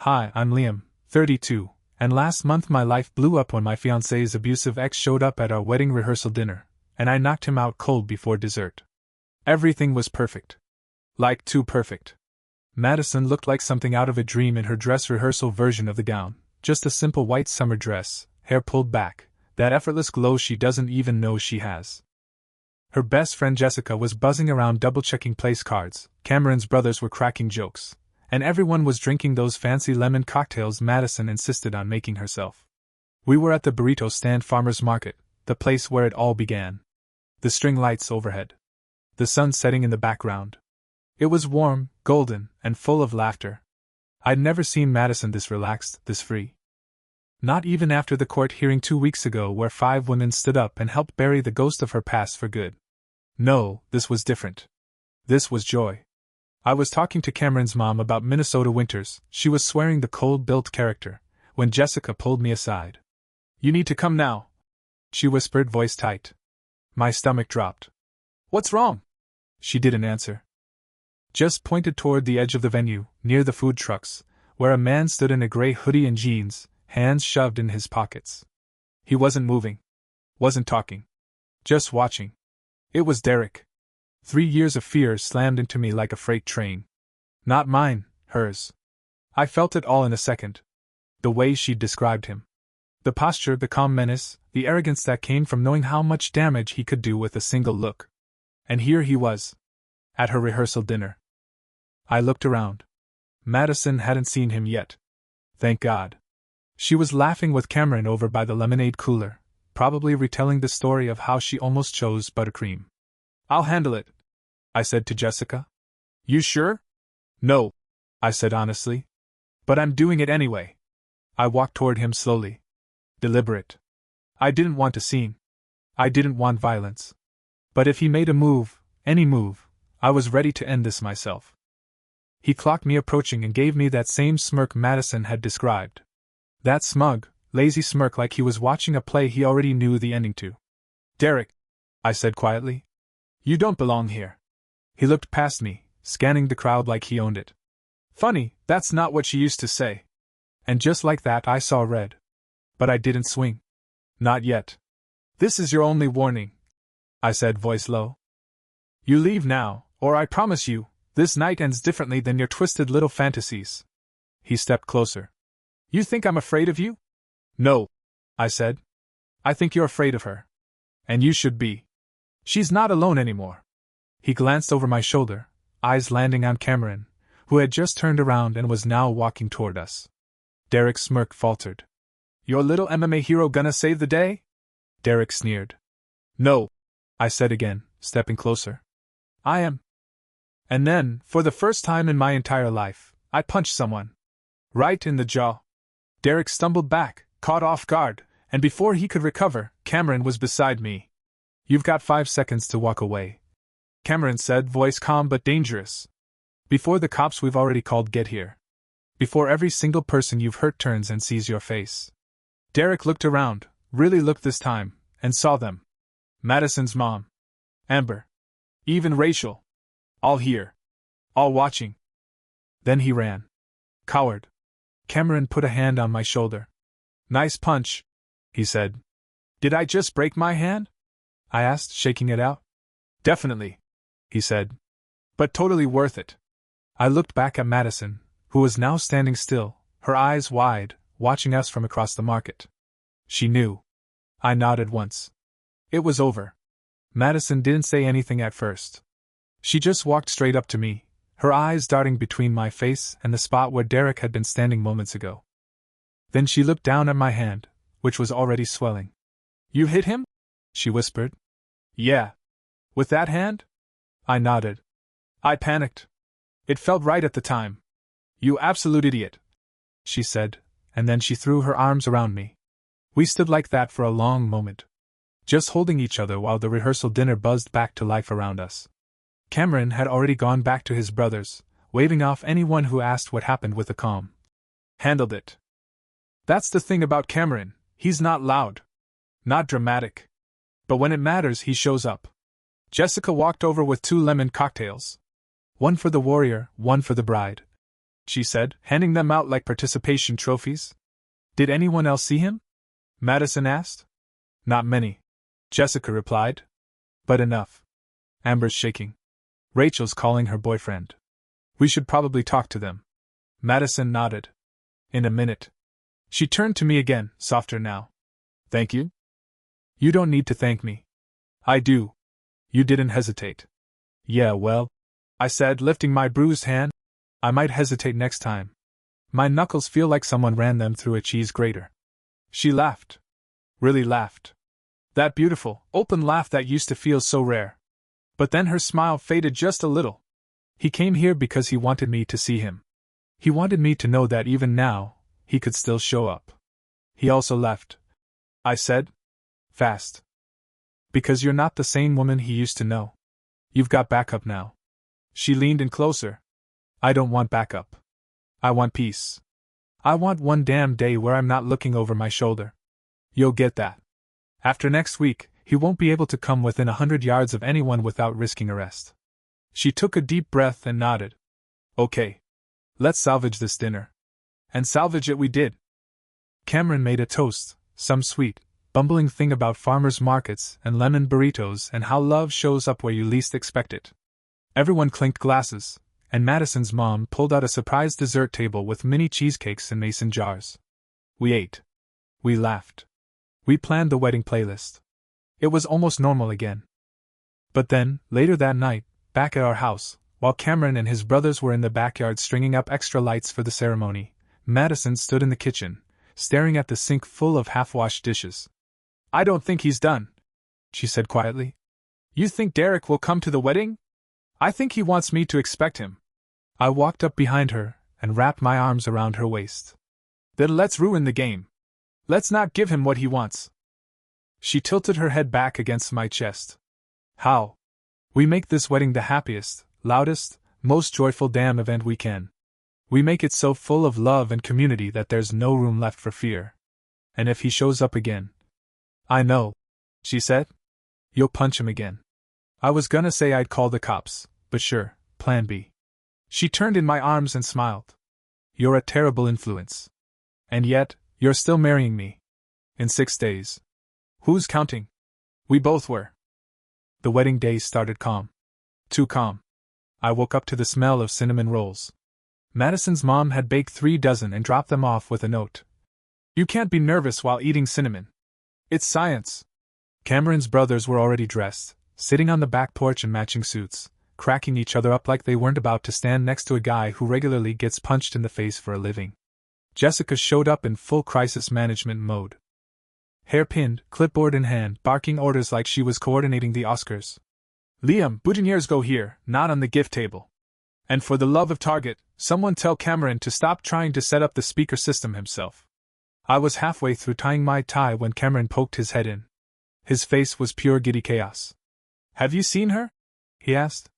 Hi, I'm Liam, 32, and last month my life blew up when my fiancée's abusive ex showed up at our wedding rehearsal dinner, and I knocked him out cold before dessert. Everything was perfect. Like too perfect. Madison looked like something out of a dream in her dress rehearsal version of the gown, just a simple white summer dress, hair pulled back, that effortless glow she doesn't even know she has. Her best friend Jessica was buzzing around double-checking place cards, Cameron's brothers were cracking jokes, and everyone was drinking those fancy lemon cocktails Madison insisted on making herself. We were at the burrito stand farmer's market, the place where it all began. The string lights overhead. The sun setting in the background. It was warm, golden, and full of laughter. I'd never seen Madison this relaxed, this free. Not even after the court hearing 2 weeks ago where 5 women stood up and helped bury the ghost of her past for good. No, this was different. This was joy. I was talking to Cameron's mom about Minnesota winters, she was swearing the cold-built character, when Jessica pulled me aside. "You need to come now," she whispered, voice tight. My stomach dropped. "What's wrong?" She didn't answer. Just pointed toward the edge of the venue, near the food trucks, where a man stood in a gray hoodie and jeans, hands shoved in his pockets. He wasn't moving. Wasn't talking. Just watching. It was Derek. 3 years of fear slammed into me like a freight train. Not mine, hers. I felt it all in a second. The way she'd described him. The posture, the calm menace, the arrogance that came from knowing how much damage he could do with a single look. And here he was. At her rehearsal dinner. I looked around. Madison hadn't seen him yet. Thank God. She was laughing with Cameron over by the lemonade cooler, probably retelling the story of how she almost chose buttercream. "I'll handle it," I said to Jessica. "You sure?" "No," I said honestly. "But I'm doing it anyway." I walked toward him slowly. Deliberate. I didn't want a scene. I didn't want violence. But if he made a move, any move, I was ready to end this myself. He clocked me approaching and gave me that same smirk Madison had described. That smug, lazy smirk like he was watching a play he already knew the ending to. "Derek," I said quietly. "You don't belong here." He looked past me, scanning the crowd like he owned it. "Funny, that's not what she used to say." And just like that I saw red. But I didn't swing. Not yet. "This is your only warning," I said, voice low. "You leave now, or I promise you, this night ends differently than your twisted little fantasies." He stepped closer. "You think I'm afraid of you?" "No," I said. "I think you're afraid of her. And you should be. She's not alone anymore." He glanced over my shoulder, eyes landing on Cameron, who had just turned around and was now walking toward us. Derek's smirk faltered. "Your little MMA hero gonna save the day?" Derek sneered. "No," I said again, stepping closer. "I am." And then, for the first time in my entire life, I punched someone. Right in the jaw. Derek stumbled back, caught off guard, and before he could recover, Cameron was beside me. "You've got 5 seconds to walk away," Cameron said, voice calm but dangerous. "Before the cops we've already called get here. Before every single person you've hurt turns and sees your face." Derek looked around, really looked this time, and saw them. Madison's mom. Amber. Even Rachel. All here. All watching. Then he ran. "Coward." Cameron put a hand on my shoulder. "Nice punch," he said. "Did I just break my hand?" I asked, shaking it out. "Definitely," he said. "But totally worth it." I looked back at Madison, who was now standing still, her eyes wide, watching us from across the market. She knew. I nodded once. It was over. Madison didn't say anything at first. She just walked straight up to me, her eyes darting between my face and the spot where Derek had been standing moments ago. Then she looked down at my hand, which was already swelling. "You hit him?" she whispered. "Yeah." "With that hand?" I nodded. I panicked. It felt right at the time. "You absolute idiot," she said, and then she threw her arms around me. We stood like that for a long moment, just holding each other while the rehearsal dinner buzzed back to life around us. Cameron had already gone back to his brothers, waving off anyone who asked what happened with a calm. "Handled it." That's the thing about Cameron, he's not loud. Not dramatic. But when it matters he shows up. Jessica walked over with 2 lemon cocktails. One for the warrior, one for the bride. she said, handing them out like participation trophies. Did anyone else see him? Madison asked. Not many, Jessica replied. But enough. Amber's shaking. Rachel's calling her boyfriend. We should probably talk to them. Madison nodded. In a minute. She turned to me again, softer now. Thank you? You don't need to thank me. I do. You didn't hesitate. Yeah, well, I said, lifting my bruised hand. I might hesitate next time. My knuckles feel like someone ran them through a cheese grater. She laughed. Really laughed. That beautiful, open laugh that used to feel so rare. But then her smile faded just a little. He came here because he wanted me to see him. He wanted me to know that even now, he could still show up. He also left. I said. Fast. Because you're not the same woman he used to know. You've got backup now. She leaned in closer. I don't want backup. I want peace. I want one damn day where I'm not looking over my shoulder. You'll get that. After next week, he won't be able to come within 100 yards of anyone without risking arrest. She took a deep breath and nodded. Okay. Let's salvage this dinner. And salvage it we did. Cameron made a toast, some sweet, bumbling thing about farmers' markets and lemon burritos and how love shows up where you least expect it. Everyone clinked glasses, and Madison's mom pulled out a surprise dessert table with mini cheesecakes in mason jars. We ate. We laughed. We planned the wedding playlist. It was almost normal again. But then, later that night, back at our house, while Cameron and his brothers were in the backyard stringing up extra lights for the ceremony, Madison stood in the kitchen, staring at the sink full of half-washed dishes. I don't think he's done, she said quietly. You think Derek will come to the wedding? I think he wants me to expect him. I walked up behind her and wrapped my arms around her waist. Then let's ruin the game. Let's not give him what he wants. She tilted her head back against my chest. How? We make this wedding the happiest, loudest, most joyful damn event we can. We make it so full of love and community that there's no room left for fear. And if he shows up again... I know, she said. You'll punch him again. I was gonna say I'd call the cops, but sure, plan B. She turned in my arms and smiled. You're a terrible influence. And yet, you're still marrying me. In 6 days. Who's counting? We both were. The wedding day started calm. Too calm. I woke up to the smell of cinnamon rolls. Madison's mom had baked 3 dozen and dropped them off with a note. You can't be nervous while eating cinnamon. It's science. Cameron's brothers were already dressed, sitting on the back porch in matching suits, cracking each other up like they weren't about to stand next to a guy who regularly gets punched in the face for a living. Jessica showed up in full crisis management mode. Hair pinned, clipboard in hand, barking orders like she was coordinating the Oscars. Liam, boutonnieres go here, not on the gift table. And for the love of Target, someone tell Cameron to stop trying to set up the speaker system himself. I was halfway through tying my tie when Cameron poked his head in. His face was pure giddy chaos. Have you seen her? He asked.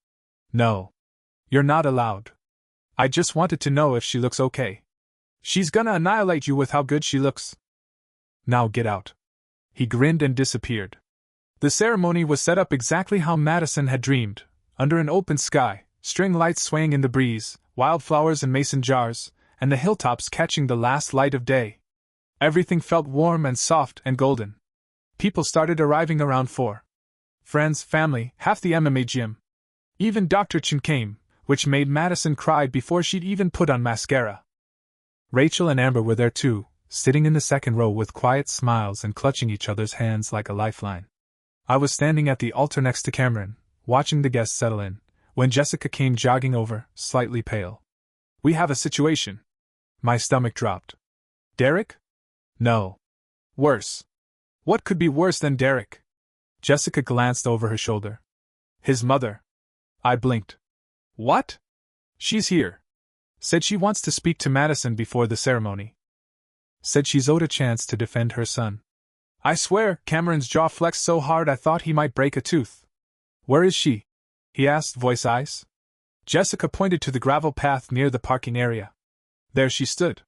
No. You're not allowed. I just wanted to know if she looks okay. She's gonna annihilate you with how good she looks. Now get out. He grinned and disappeared. The ceremony was set up exactly how Madison had dreamed, under an open sky, string lights swaying in the breeze, wildflowers in mason jars, and the hilltops catching the last light of day. Everything felt warm and soft and golden. People started arriving around 4. Friends, family, half the MMA gym. Even Dr. Chen came, which made Madison cry before she'd even put on mascara. Rachel and Amber were there too, sitting in the second row with quiet smiles and clutching each other's hands like a lifeline. I was standing at the altar next to Cameron, watching the guests settle in, when Jessica came jogging over, slightly pale. We have a situation. My stomach dropped. Derek? No. Worse. What could be worse than Derek? Jessica glanced over her shoulder. His mother. I blinked. What? She's here. Said she wants to speak to Madison before the ceremony. Said she's owed a chance to defend her son. I swear, Cameron's jaw flexed so hard I thought he might break a tooth. Where is she? He asked, voice eyes. Jessica pointed to the gravel path near the parking area. There she stood.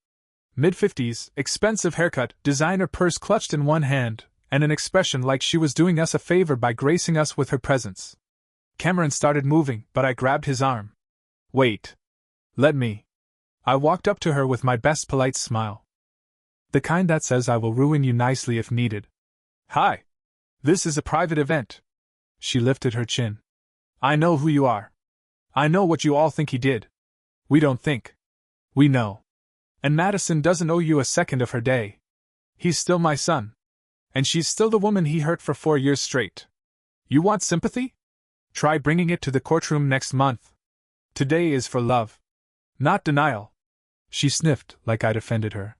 Mid-50s, expensive haircut, designer purse clutched in one hand, and an expression like she was doing us a favor by gracing us with her presence. Cameron started moving, but I grabbed his arm. Wait. Let me. I walked up to her with my best polite smile. The kind that says I will ruin you nicely if needed. Hi. This is a private event. She lifted her chin. I know who you are. I know what you all think he did. We don't think. We know. And Madison doesn't owe you a second of her day. He's still my son. And she's still the woman he hurt for 4 years straight. You want sympathy? Try bringing it to the courtroom next month. Today is for love. Not denial. She sniffed like I'd offended her.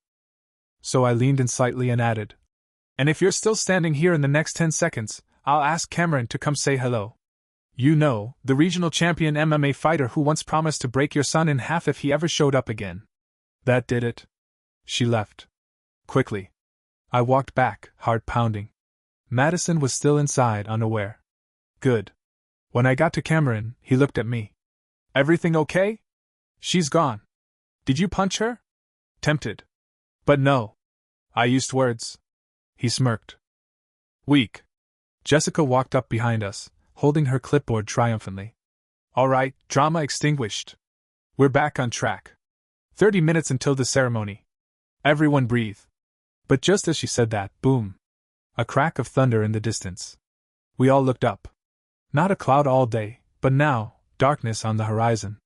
So I leaned in slightly and added, and if you're still standing here in the next 10 seconds, I'll ask Cameron to come say hello. You know, the regional champion MMA fighter who once promised to break your son in half if he ever showed up again. That did it. She left. Quickly. I walked back, heart pounding. Madison was still inside, unaware. Good. When I got to Cameron, he looked at me. Everything okay? She's gone. Did you punch her? Tempted. But no. I used words. He smirked. Weak. Jessica walked up behind us, holding her clipboard triumphantly. All right, drama extinguished. We're back on track. 30 minutes until the ceremony. Everyone breathe. But just as she said that, boom. A crack of thunder in the distance. We all looked up. Not a cloud all day, but now, darkness on the horizon.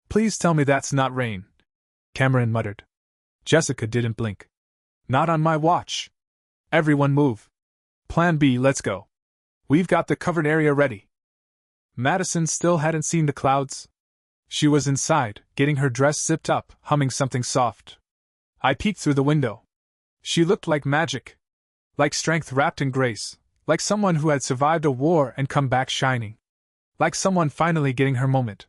Please tell me that's not rain. Cameron muttered. Jessica didn't blink. Not on my watch. Everyone move. Plan B, let's go. We've got the covered area ready. Madison still hadn't seen the clouds. She was inside, getting her dress zipped up, humming something soft. I peeked through the window. She looked like magic. Like strength wrapped in grace. Like someone who had survived a war and come back shining. Like someone finally getting her moment.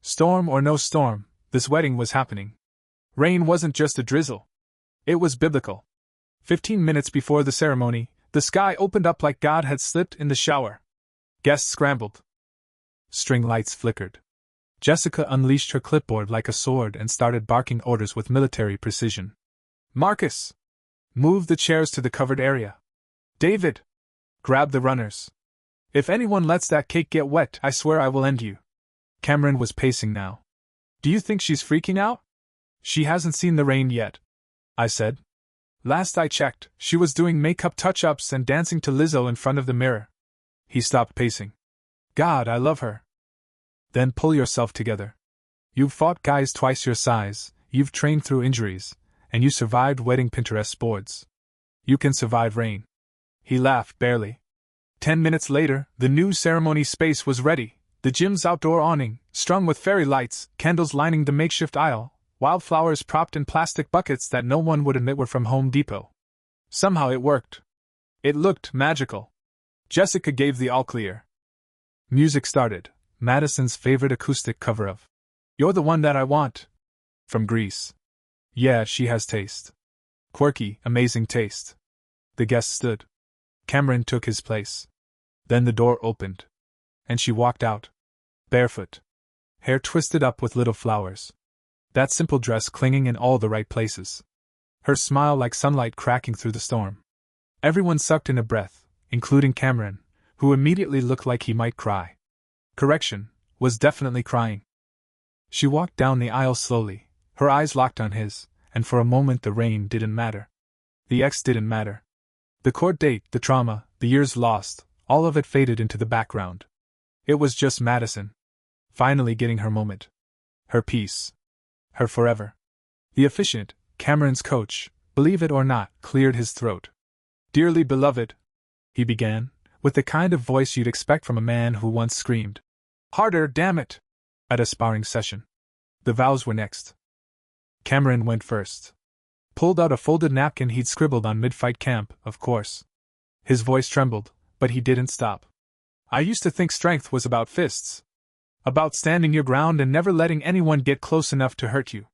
Storm or no storm, this wedding was happening. Rain wasn't just a drizzle. It was biblical. 15 minutes before the ceremony, the sky opened up like God had slipped in the shower. Guests scrambled. String lights flickered. Jessica unleashed her clipboard like a sword and started barking orders with military precision. Marcus! Move the chairs to the covered area. David! Grab the runners. If anyone lets that cake get wet, I swear I will end you. Cameron was pacing now. Do you think she's freaking out? She hasn't seen the rain yet, I said. Last I checked, she was doing makeup touch-ups and dancing to Lizzo in front of the mirror. He stopped pacing. God, I love her. Then pull yourself together. You've fought guys twice your size, you've trained through injuries, and you survived wedding Pinterest boards. You can survive rain. He laughed barely. 10 minutes later, the new ceremony space was ready, the gym's outdoor awning, strung with fairy lights, candles lining the makeshift aisle, wildflowers propped in plastic buckets that no one would admit were from Home Depot. Somehow it worked. It looked magical. Jessica gave the all-clear. Music started, Madison's favorite acoustic cover of You're the One That I Want, from Grease. Yeah, she has taste. Quirky, amazing taste. The guests stood. Cameron took his place. Then the door opened. And she walked out. Barefoot. Hair twisted up with little flowers. That simple dress clinging in all the right places. Her smile like sunlight cracking through the storm. Everyone sucked in a breath, including Cameron, who immediately looked like he might cry. Correction, was definitely crying. She walked down the aisle slowly, her eyes locked on his, and for a moment the rain didn't matter. The ex didn't matter. The court date, the trauma, the years lost, all of it faded into the background. It was just Madison. Finally getting her moment. Her peace. Her forever. The officiant, Cameron's coach, believe it or not, cleared his throat. Dearly beloved, he began, with the kind of voice you'd expect from a man who once screamed, harder, damn it, at a sparring session. The vows were next. Cameron went first. Pulled out a folded napkin he'd scribbled on mid-fight camp, of course. His voice trembled, but he didn't stop. I used to think strength was about fists. About standing your ground and never letting anyone get close enough to hurt you.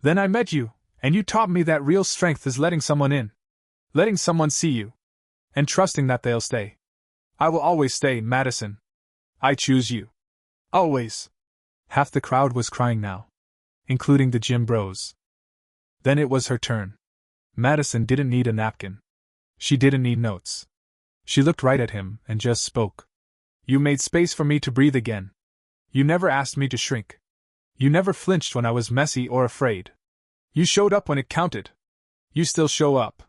Then I met you, and you taught me that real strength is letting someone in. Letting someone see you. And trusting that they'll stay. I will always stay, Madison. I choose you. Always. Half the crowd was crying now. Including the gym bros. Then it was her turn. Madison didn't need a napkin. She didn't need notes. She looked right at him and just spoke. You made space for me to breathe again. You never asked me to shrink. You never flinched when I was messy or afraid. You showed up when it counted. You still show up.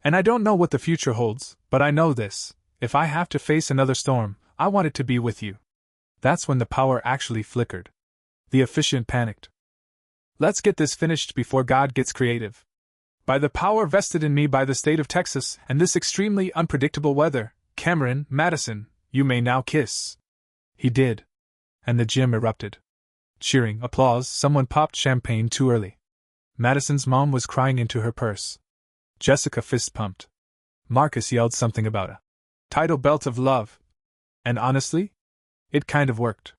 And I don't know what the future holds, but I know this: if I have to face another storm, I want it to be with you. That's when the power actually flickered. The officiant panicked. Let's get this finished before God gets creative. By the power vested in me by the state of Texas and this extremely unpredictable weather, Cameron, Madison, you may now kiss. He did. And the gym erupted. Cheering, applause, someone popped champagne too early. Madison's mom was crying into her purse. Jessica fist pumped. Marcus yelled something about a tidal belt of love. And honestly, it kind of worked.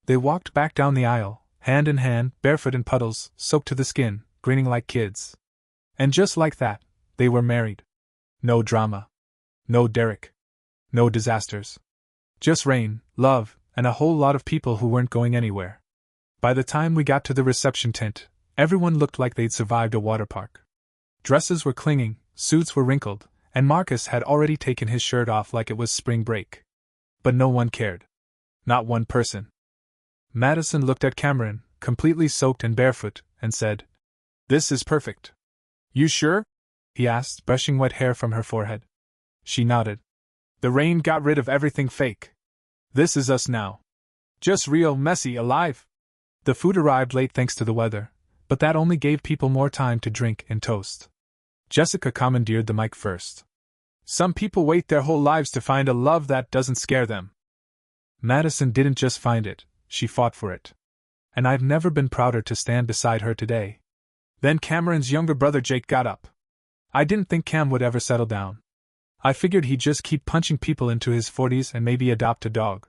They walked back down the aisle, hand in hand, barefoot in puddles, soaked to the skin, grinning like kids. And just like that, they were married. No drama. No Derek. No disasters. Just rain, love, and a whole lot of people who weren't going anywhere. By the time we got to the reception tent, everyone looked like they'd survived a water park. Dresses were clinging, suits were wrinkled, and Marcus had already taken his shirt off like it was spring break. But no one cared. Not one person. Madison looked at Cameron, completely soaked and barefoot, and said, "This is perfect." "You sure?" he asked, brushing wet hair from her forehead. She nodded. "The rain got rid of everything fake. This is us now. Just real, messy, alive." The food arrived late thanks to the weather, but that only gave people more time to drink and toast. Jessica commandeered the mic first. "Some people wait their whole lives to find a love that doesn't scare them." Madison didn't just find it, she fought for it. And I've never been prouder to stand beside her today. Then Cameron's younger brother Jake got up. I didn't think Cam would ever settle down. I figured he'd just keep punching people into his 40s and maybe adopt a dog.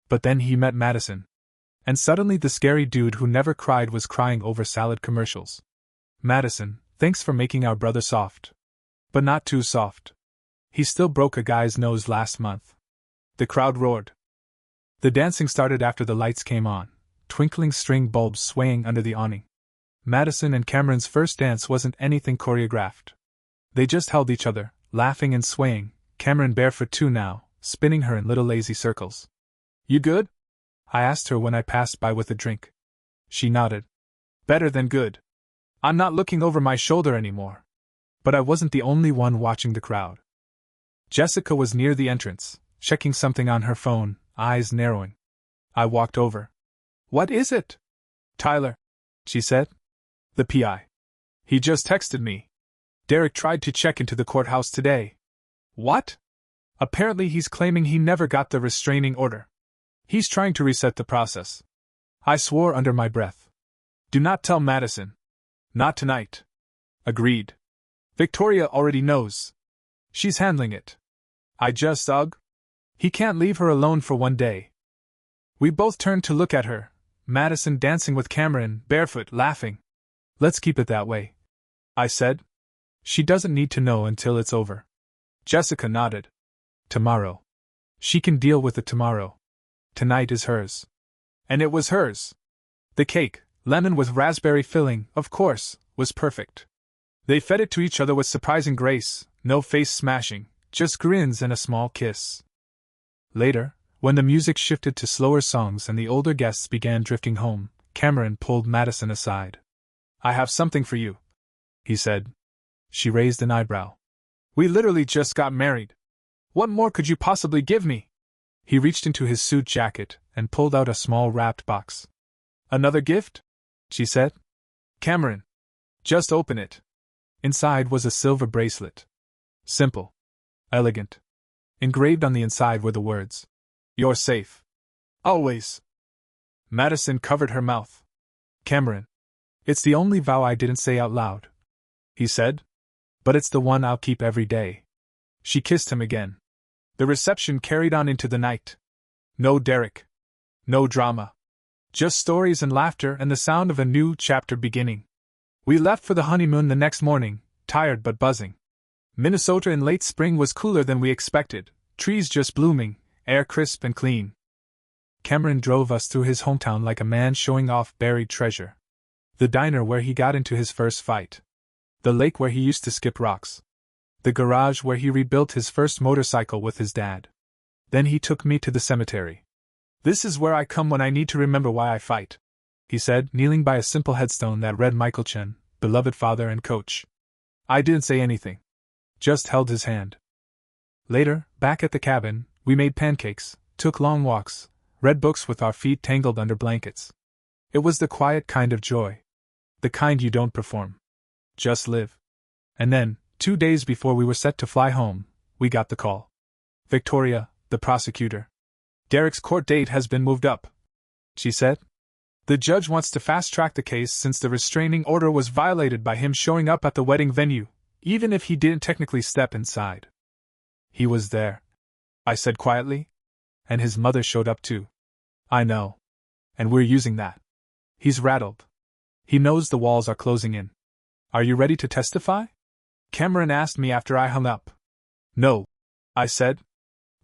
But then he met Madison. And suddenly the scary dude who never cried was crying over salad commercials. "Madison, thanks for making our brother soft. But not too soft. He still broke a guy's nose last month." The crowd roared. The dancing started after the lights came on, twinkling string bulbs swaying under the awning. Madison and Cameron's first dance wasn't anything choreographed. They just held each other, laughing and swaying, Cameron barefoot too now, spinning her in little lazy circles. "You good?" I asked her when I passed by with a drink. She nodded. "Better than good. I'm not looking over my shoulder anymore." But I wasn't the only one watching the crowd. Jessica was near the entrance, checking something on her phone, eyes narrowing. I walked over. "What is it?" "Tyler," she said. "The PI. He just texted me. Derek tried to check into the courthouse today." "What?" "Apparently he's claiming he never got the restraining order. He's trying to reset the process." I swore under my breath. "Do not tell Madison." "Not tonight." "Agreed. Victoria already knows. She's handling it." I just ugh. He can't leave her alone for one day." We both turned to look at her, Madison dancing with Cameron, barefoot, laughing. "Let's keep it that way," I said. "She doesn't need to know until it's over." Jessica nodded. "Tomorrow. She can deal with it tomorrow. Tonight is hers." And it was hers. The cake, lemon with raspberry filling, of course, was perfect. They fed it to each other with surprising grace, no face smashing, just grins and a small kiss. Later, when the music shifted to slower songs and the older guests began drifting home, Cameron pulled Madison aside. "I have something for you," he said. She raised an eyebrow. "We literally just got married. What more could you possibly give me?" He reached into his suit jacket and pulled out a small wrapped box. "Another gift?" she said. "Cameron, just open it." Inside was a silver bracelet. Simple. Elegant. Engraved on the inside were the words, "You're safe. Always." Madison covered her mouth. "Cameron, it's the only vow I didn't say out loud," he said. "But it's the one I'll keep every day." She kissed him again. The reception carried on into the night. No Derek. No drama. Just stories and laughter and the sound of a new chapter beginning. We left for the honeymoon the next morning, tired but buzzing. Minnesota in late spring was cooler than we expected, trees just blooming, air crisp and clean. Cameron drove us through his hometown like a man showing off buried treasure. The diner where he got into his first fight. The lake where he used to skip rocks. The garage where he rebuilt his first motorcycle with his dad. Then he took me to the cemetery. "This is where I come when I need to remember why I fight." he said, kneeling by a simple headstone that read Michael Chen, beloved father and coach. I didn't say anything. Just held his hand. Later, back at the cabin, we made pancakes, took long walks, read books with our feet tangled under blankets. It was the quiet kind of joy. The kind you don't perform. Just live. And then, 2 days before we were set to fly home, we got the call. Victoria, the prosecutor. Derek's court date has been moved up, she said. The judge wants to fast-track the case since the restraining order was violated by him showing up at the wedding venue, even if he didn't technically step inside. He was there, I said quietly. And his mother showed up too. I know. And we're using that. He's rattled. He knows the walls are closing in. Are you ready to testify? Cameron asked me after I hung up. No, I said.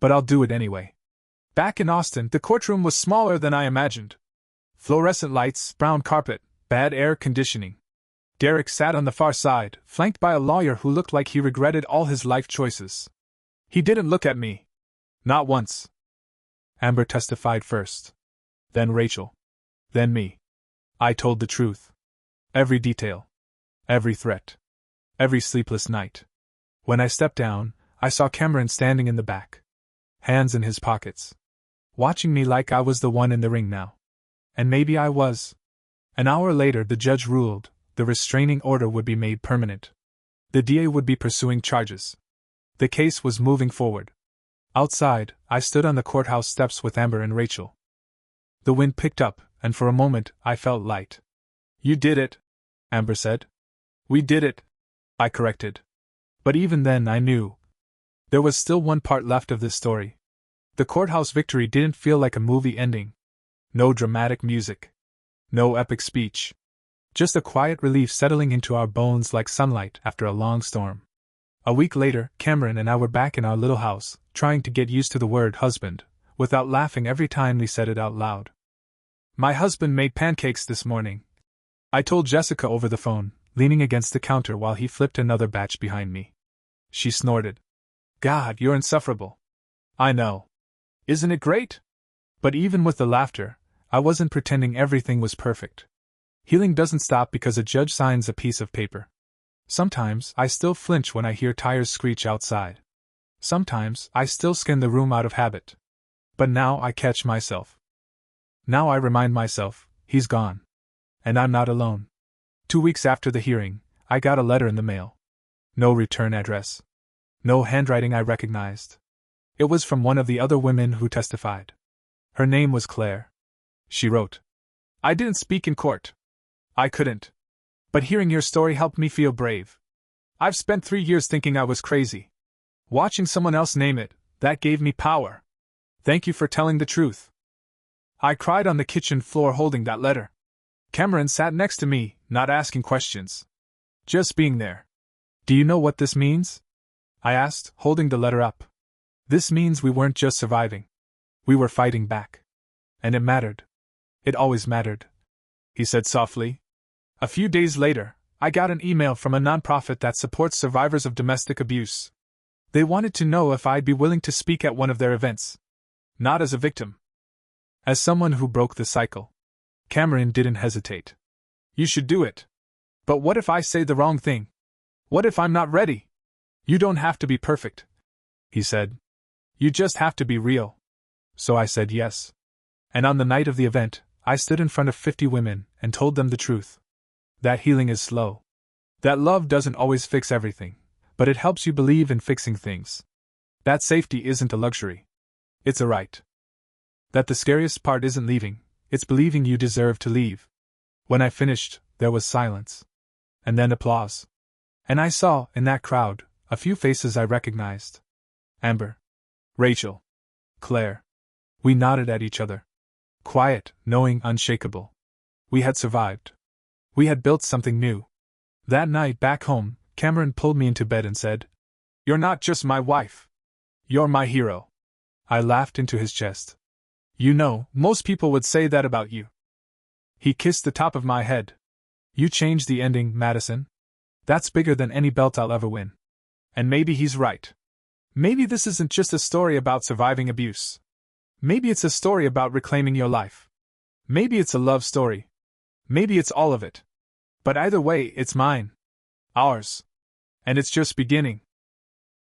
But I'll do it anyway. Back in Austin, the courtroom was smaller than I imagined. Fluorescent lights, brown carpet, bad air conditioning. Derek sat on the far side, flanked by a lawyer who looked like he regretted all his life choices. He didn't look at me. Not once. Amber testified first. Then Rachel. Then me. I told the truth. Every detail. Every threat. Every sleepless night. When I stepped down, I saw Cameron standing in the back. Hands in his pockets. Watching me like I was the one in the ring now. And maybe I was. An hour later the judge ruled, the restraining order would be made permanent. The DA would be pursuing charges. The case was moving forward. Outside, I stood on the courthouse steps with Amber and Rachel. The wind picked up, and for a moment, I felt light. You did it, Amber said. We did it, I corrected. But even then I knew. There was still one part left of this story. The courthouse victory didn't feel like a movie ending. No dramatic music. No epic speech. Just a quiet relief settling into our bones like sunlight after a long storm. A week later, Cameron and I were back in our little house, trying to get used to the word husband, without laughing every time we said it out loud. My husband made pancakes this morning, I told Jessica over the phone, leaning against the counter while he flipped another batch behind me. She snorted. God, you're insufferable. I know. Isn't it great? But even with the laughter, I wasn't pretending everything was perfect. Healing doesn't stop because a judge signs a piece of paper. Sometimes I still flinch when I hear tires screech outside. Sometimes I still scan the room out of habit. But now I catch myself. Now I remind myself, he's gone. And I'm not alone. 2 weeks after the hearing, I got a letter in the mail. No return address. No handwriting I recognized. It was from one of the other women who testified. Her name was Claire. She wrote, I didn't speak in court. I couldn't. But hearing your story helped me feel brave. I've spent 3 years thinking I was crazy. Watching someone else name it, that gave me power. Thank you for telling the truth. I cried on the kitchen floor holding that letter. Cameron sat next to me, not asking questions. Just being there. Do you know what this means? I asked, holding the letter up. This means we weren't just surviving. We were fighting back. And it mattered. It always mattered. He said softly. A few days later, I got an email from a nonprofit that supports survivors of domestic abuse. They wanted to know if I'd be willing to speak at one of their events. Not as a victim. As someone who broke the cycle. Cameron didn't hesitate. You should do it. But what if I say the wrong thing? What if I'm not ready? You don't have to be perfect, he said. You just have to be real. So I said yes. And on the night of the event, I stood in front of 50 women and told them the truth. That healing is slow. That love doesn't always fix everything, but it helps you believe in fixing things. That safety isn't a luxury. It's a right. That the scariest part isn't leaving, it's believing you deserve to leave. When I finished, there was silence. And then applause. And I saw, in that crowd, a few faces I recognized. Amber. Rachel. Claire. We nodded at each other. Quiet, knowing, unshakable. We had survived. We had built something new. That night back home, Cameron pulled me into bed and said, You're not just my wife. You're my hero. I laughed into his chest. You know, most people would say that about you. He kissed the top of my head. You changed the ending, Madison. That's bigger than any belt I'll ever win. And maybe he's right. Maybe this isn't just a story about surviving abuse. Maybe it's a story about reclaiming your life. Maybe it's a love story. Maybe it's all of it. But either way, it's mine. Ours. And it's just beginning.